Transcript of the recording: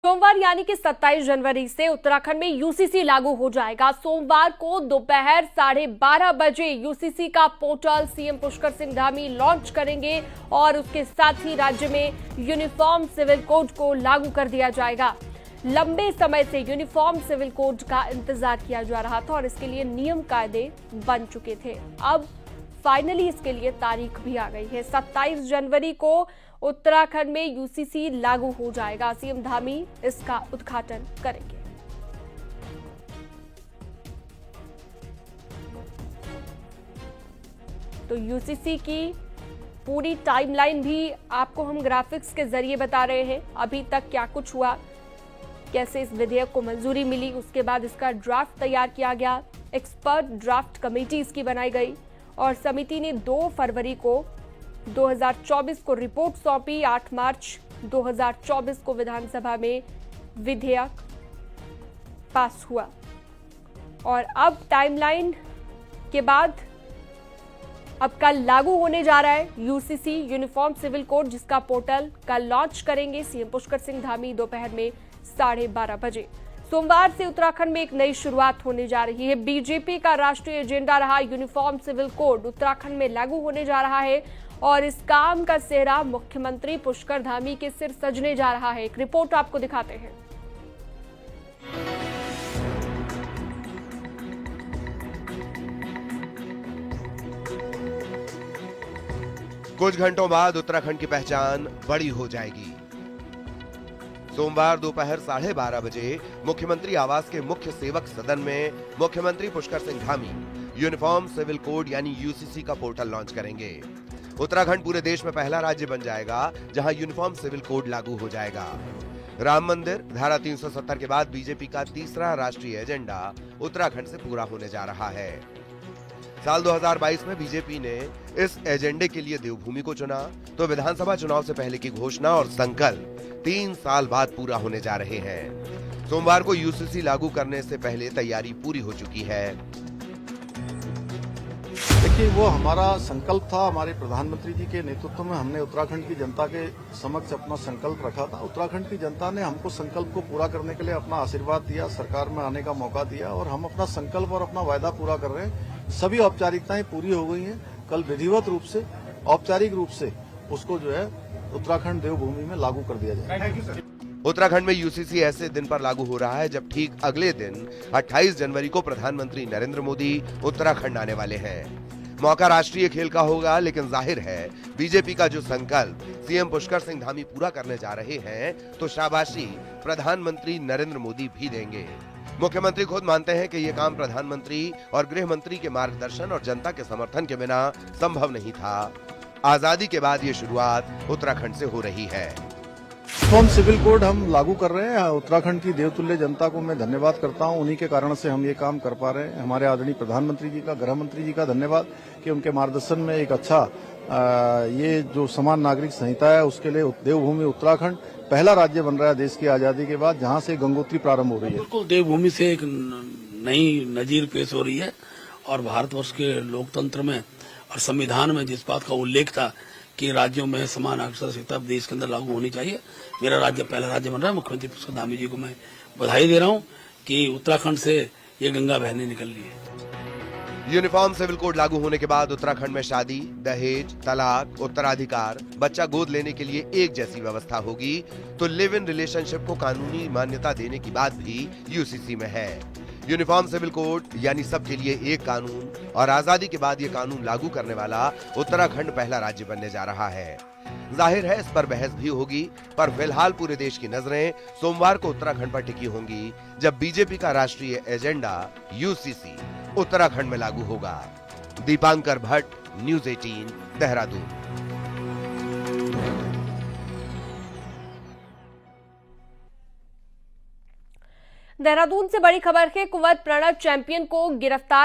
सोमवार यानी कि 27 जनवरी से उत्तराखंड में यूसीसी लागू हो जाएगा। सोमवार को दोपहर 12:30 बजे यूसीसी का portal CM Pushkar Singh Dhami launch करेंगे और उसके साथ ही राज्य में यूनिफॉर्म सिविल कोड को लागू कर दिया जाएगा। लंबे समय से यूनिफॉर्म सिविल कोड का इंतजार किया जा रहा था और इसके लिए नियम कायदे बन चुके थे। अब फाइनली इसके लिए तारीख भी आ गई है। 27 जनवरी को उत्तराखंड में यूसीसी लागू हो जाएगा। सीएम धामी इसका उद्घाटन करेंगे। तो यूसीसी की पूरी टाइमलाइन भी आपको हम ग्राफिक्स के जरिए बता रहे हैं। अभी तक क्या कुछ हुआ, कैसे इस विधेयक को मंजूरी मिली, उसके बाद इसका ड्राफ्ट तैयार किया गया, एक्सपर्ट ड्राफ्ट कमेटी इसकी बनाई गई और समिति ने 2 फरवरी को 2024 को रिपोर्ट सौंपी। 8 मार्च 2024 को विधानसभा में विधेयक पास हुआ और अब टाइमलाइन के बाद अब कल लागू होने जा रहा है यूसीसी यूनिफॉर्म सिविल कोड, जिसका पोर्टल कल लॉन्च करेंगे सीएम पुष्कर सिंह धामी दोपहर में 12:30 बजे। सोमवार से उत्तराखंड में एक नई शुरुआत होने जा रही है। बीजेपी का राष्ट्रीय एजेंडा रहा यूनिफॉर्म सिविल कोड उत्तराखंड में लागू होने जा रहा है और इस काम का सेहरा मुख्यमंत्री पुष्कर धामी के सिर सजने जा रहा है। एक रिपोर्ट आपको दिखाते हैं। कुछ घंटों बाद उत्तराखंड की पहचान बड़ी हो जाएगी। सोमवार दोपहर 12:30 बजे मुख्यमंत्री आवास के मुख्य सेवक सदन में मुख्यमंत्री Pushkar Singh Dhami uniform civil code यानी यूसीसी का पोर्टल लॉन्च करेंगे। उत्तराखंड पूरे देश में पहला राज्य बन जाएगा जहां यूनिफॉर्म सिविल कोड लागू हो जाएगा। राम मंदिर, धारा 370 के बाद बीजेपी का तीसरा राष्ट्रीय एजेंडा उत्तराखंड से पूरा होने जा रहा है। साल 2022 में बीजेपी ने इस एजेंडे के लिए देवभूमि को चुना, तो विधानसभा चुनाव से पहले की घोषणा और संकल्प 3 साल बाद पूरा होने जा रहे हैं। सोमवार को यूसीसी लागू करने से पहले तैयारी पूरी हो चुकी है। देखिए, वो हमारा संकल्प था। हमारे प्रधानमंत्री जी के नेतृत्व में हमने उत्तराखंड की जनता के समक्ष अपना संकल्प रखा था। उत्तराखंड की जनता ने हमको संकल्प को पूरा करने के लिए अपना आशीर्वाद दिया, सरकार में आने का मौका दिया और हम अपना संकल्प और अपना वायदा पूरा कर रहे हैं। सभी औपचारिकताएं पूरी हो गई हैं। कल विधिवत रूप से, औपचारिक रूप से उसको जो है उत्तराखंड देवभूमि में लागू कर दिया जाएगा। उत्तराखंड में यूसीसी ऐसे दिन पर लागू हो रहा है जब ठीक अगले दिन 28 जनवरी को प्रधानमंत्री नरेंद्र मोदी उत्तराखंड आने वाले हैं। मौका राष्ट्रीय खेल का होगा, लेकिन जाहिर है बीजेपी का जो संकल्प सीएम पुष्कर सिंह धामी पूरा करने जा रहे हैं, तो शाबाशी प्रधानमंत्री नरेंद्र मोदी भी देंगे। मुख्यमंत्री खुद मानते हैं कि ये काम प्रधानमंत्री और गृह मंत्री के मार्गदर्शन और जनता के समर्थन के बिना संभव नहीं था। आजादी के बाद ये शुरुआत उत्तराखंड से हो रही है। यूनिफॉर्म सिविल कोड हम लागू कर रहे हैं। उत्तराखंड की देवतुल्य जनता को मैं धन्यवाद करता हूं। उन्हीं के कारण से हम ये काम कर पा रहे हैं। हमारे आदरणीय प्रधानमंत्री जी का, गृह मंत्री जी का धन्यवाद कि उनके मार्गदर्शन में एक अच्छा ये जो समान नागरिक संहिता है उसके लिए देवभूमि उत्तराखंड पहला राज्य बन रहा है देश की आजादी के बाद, जहां से गंगोत्री प्रारंभ हो रही है। बिल्कुल देवभूमि से एक नई नजीर पेश हो रही है और भारतवर्ष के लोकतंत्र में और संविधान में जिस बात का उल्लेख था कि राज्यों में समान अवसर संहिता देश के अंदर लागू होनी चाहिए, मेरा राज्य पहला राज्य बन रहा है। मुख्यमंत्री पुष्कर धामी जी को मैं बधाई दे रहा हूं कि उत्तराखंड से ये गंगा बहने निकल रही है। यूनिफॉर्म सिविल कोड लागू होने के बाद उत्तराखंड में शादी, दहेज, तलाक, उत्तराधिकार, बच्चा गोद लेने के लिए एक जैसी व्यवस्था होगी, तो लिव इन रिलेशनशिप को कानूनी मान्यता देने की बात भी यूसीसी में है। यूनिफॉर्म सिविल कोड यानी सबके लिए एक कानून और आजादी के बाद ये कानून लागू करने वाला उत्तराखंड पहला राज्य बनने जा रहा है। जाहिर है इस पर बहस भी होगी, पर फिलहाल पूरे देश की नजरें सोमवार को उत्तराखंड पर टिकी होंगी, जब बीजेपी का राष्ट्रीय एजेंडा यूसीसी उत्तराखंड में लागू होगा। दीपांकर भट्ट, न्यूज़ 18, देहरादून। देहरादून से बड़ी खबर है। कुंवर प्रणब चैंपियन को गिरफ्तार